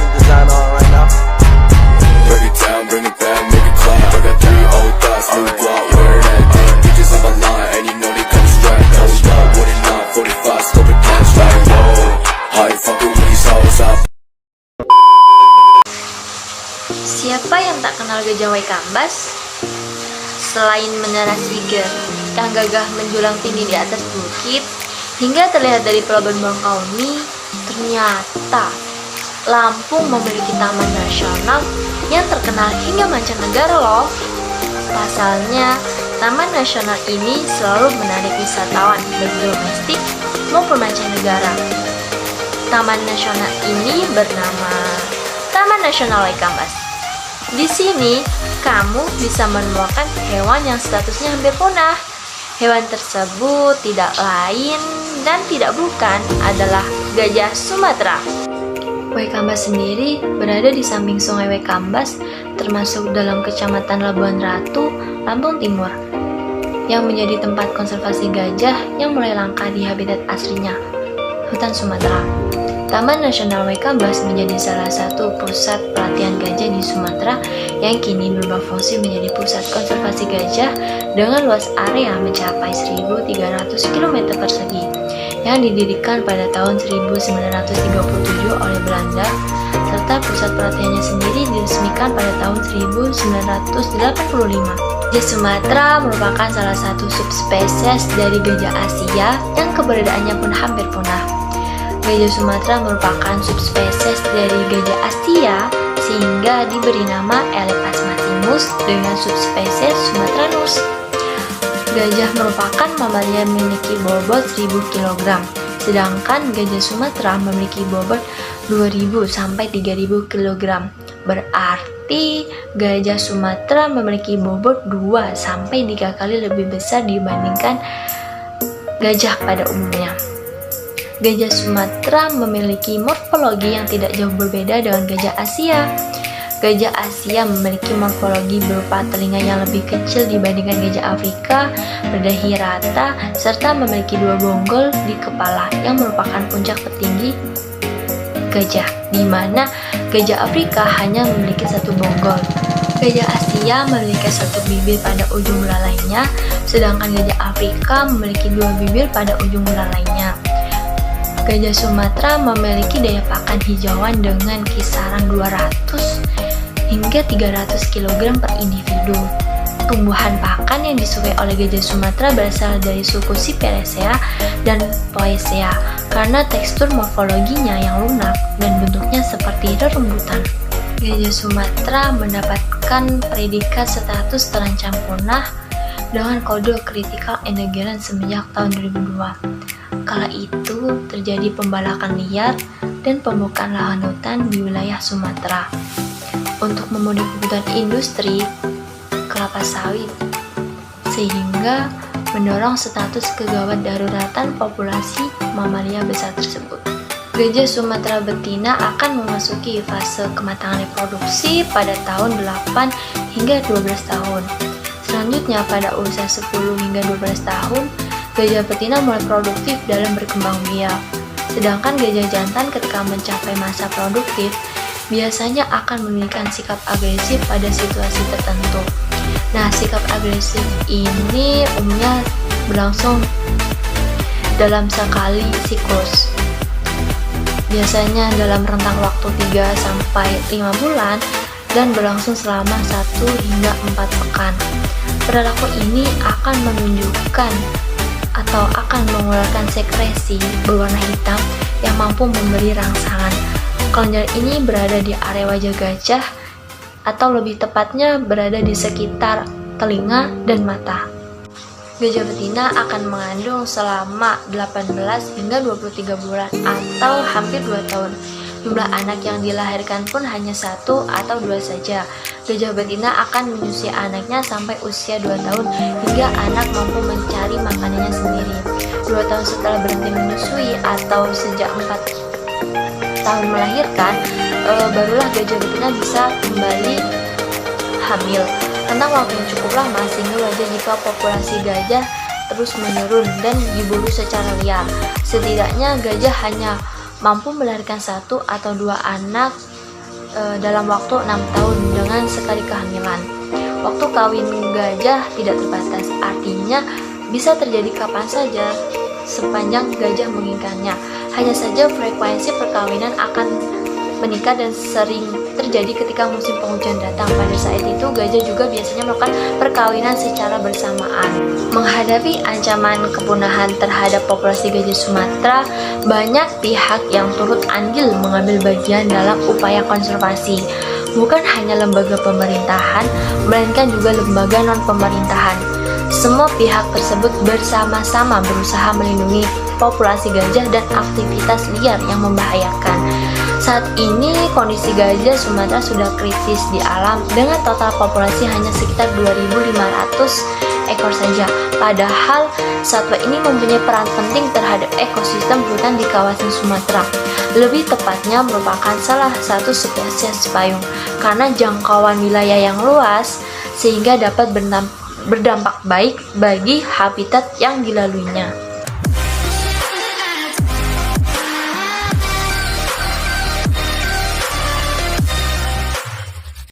fashion designer right now. Break it down, bring it back, make it clap. I got 3 old thoughts, new block, wearing that thing. Bitches on my line, and you know they come strapped. Hold up, what it not, 45, scoping cash like, whoa. How you fucking with these hoes out? Siapa yang tak kenal Gajah White Kambas? Selain menara Siger yang gagah menjulang tinggi di atas bukit hingga terlihat dari pelabuhan Bangkauni, ternyata Lampung memiliki taman nasional yang terkenal hingga mancanegara loh. Pasalnya, taman nasional ini selalu menarik wisatawan baik domestik maupun mancanegara. Taman nasional ini bernama Taman Nasional White Kambas. Di sini, kamu bisa menemukan hewan yang statusnya hampir punah. Hewan tersebut tidak lain dan tidak bukan adalah gajah Sumatera. White Kambas sendiri berada di samping sungai White Kambas, termasuk dalam kecamatan Labuan Ratu, Lampung Timur, yang menjadi tempat konservasi gajah yang mulai langka di habitat aslinya, hutan Sumatera. Taman Nasional White Kambas menjadi salah satu pusat pelatihan gajah di Sumatera yang kini berubah fungsi menjadi pusat konservasi gajah dengan luas area mencapai 1.300 km persegi yang didirikan pada tahun 1937 oleh Belanda, serta pusat pelatihannya sendiri diresmikan pada tahun 1985. Gajah Sumatera merupakan salah satu subspesies dari gajah Asia yang keberadaannya pun hampir punah. Gajah Sumatera merupakan subspesies dari gajah Asia sehingga diberi nama Elephas maximus dengan subspesies sumatranus. Gajah merupakan mamalia yang memiliki bobot 1000 kg, sedangkan gajah Sumatera memiliki bobot 2000 sampai 3000 kg. Berarti gajah Sumatera memiliki bobot 2 sampai 3 kali lebih besar dibandingkan gajah pada umumnya. Gajah Sumatera memiliki morfologi yang tidak jauh berbeda dengan gajah Asia. Gajah Asia memiliki morfologi berupa telinga yang lebih kecil dibandingkan gajah Afrika, berdahi rata, serta memiliki 2 bonggol di kepala yang merupakan puncak tertinggi gajah, di mana gajah Afrika hanya memiliki 1 bonggol. Gajah Asia memiliki 1 bibir pada ujung belalainya, sedangkan gajah Afrika memiliki 2 bibir pada ujung belalainya. Gajah Sumatera memiliki daya pakan hijauan dengan kisaran 200 hingga 300 kg per individu. Tumbuhan pakan yang disukai oleh gajah Sumatera berasal dari suku Siperaceae dan Poaceae karena tekstur morfologinya yang lunak dan bentuknya seperti rerumputan. Gajah Sumatera mendapatkan predikat status terancam punah dengan kode critical endangered semenjak tahun 2002. Kala itu terjadi pembalakan liar dan pembukaan lahan hutan di wilayah Sumatera untuk memenuhi kebutuhan industri kelapa sawit, sehingga mendorong status kegawat daruratan populasi mamalia besar tersebut. Gajah Sumatera betina akan memasuki fase kematangan reproduksi pada tahun 8 hingga 12 tahun. Selanjutnya pada usia 10 hingga 12 tahun, gajah betina mulai produktif dalam berkembang biak. Sedangkan gajah jantan ketika mencapai masa produktif biasanya akan menunjukkan sikap agresif pada situasi tertentu. Nah, sikap agresif ini umumnya berlangsung dalam sekali siklus. Biasanya dalam rentang waktu 3 sampai 5 bulan dan berlangsung selama 1 hingga 4 pekan. Perilaku ini akan menunjukkan atau akan mengeluarkan sekresi berwarna hitam yang mampu memberi rangsangan. Kelenjar ini berada di area wajah gajah atau lebih tepatnya berada di sekitar telinga dan mata. Gajah betina akan mengandung selama 18 hingga 23 bulan atau hampir 2 tahun. Jumlah anak yang dilahirkan pun hanya 1 atau 2 saja. Gajah betina akan menyusui anaknya sampai usia 2 tahun hingga anak mampu mencari makanannya sendiri. 2 tahun setelah berhenti menyusui atau sejak 4 tahun melahirkan, barulah gajah betina bisa kembali hamil. Rentang waktu yang cukup lama sehingga wajar jika populasi gajah terus menurun dan diburu secara liar. Setidaknya gajah hanya mampu melahirkan 1 atau 2 anak dalam waktu 6 tahun dengan sekali kehamilan. Waktu kawin gajah tidak terbatas, artinya bisa terjadi kapan saja sepanjang gajah menginginkannya. Hanya saja frekuensi perkawinan akan meningkat dan sering terjadi ketika musim penghujan datang. Pada saat itu gajah juga biasanya melakukan perkawinan secara bersamaan. Menghadapi ancaman kepunahan terhadap populasi gajah Sumatera, banyak pihak yang turut andil mengambil bagian dalam upaya konservasi. Bukan hanya lembaga pemerintahan, melainkan juga lembaga non-pemerintahan. Semua pihak tersebut bersama-sama berusaha melindungi populasi gajah dan aktivitas liar yang membahayakan. Saat ini kondisi gajah Sumatera sudah kritis di alam dengan total populasi hanya sekitar 2.500 ekor saja. Padahal satwa ini mempunyai peran penting terhadap ekosistem hutan di kawasan Sumatera. Lebih tepatnya merupakan salah satu spesies payung karena jangkauan wilayah yang luas sehingga dapat berdampak baik bagi habitat yang dilaluinya.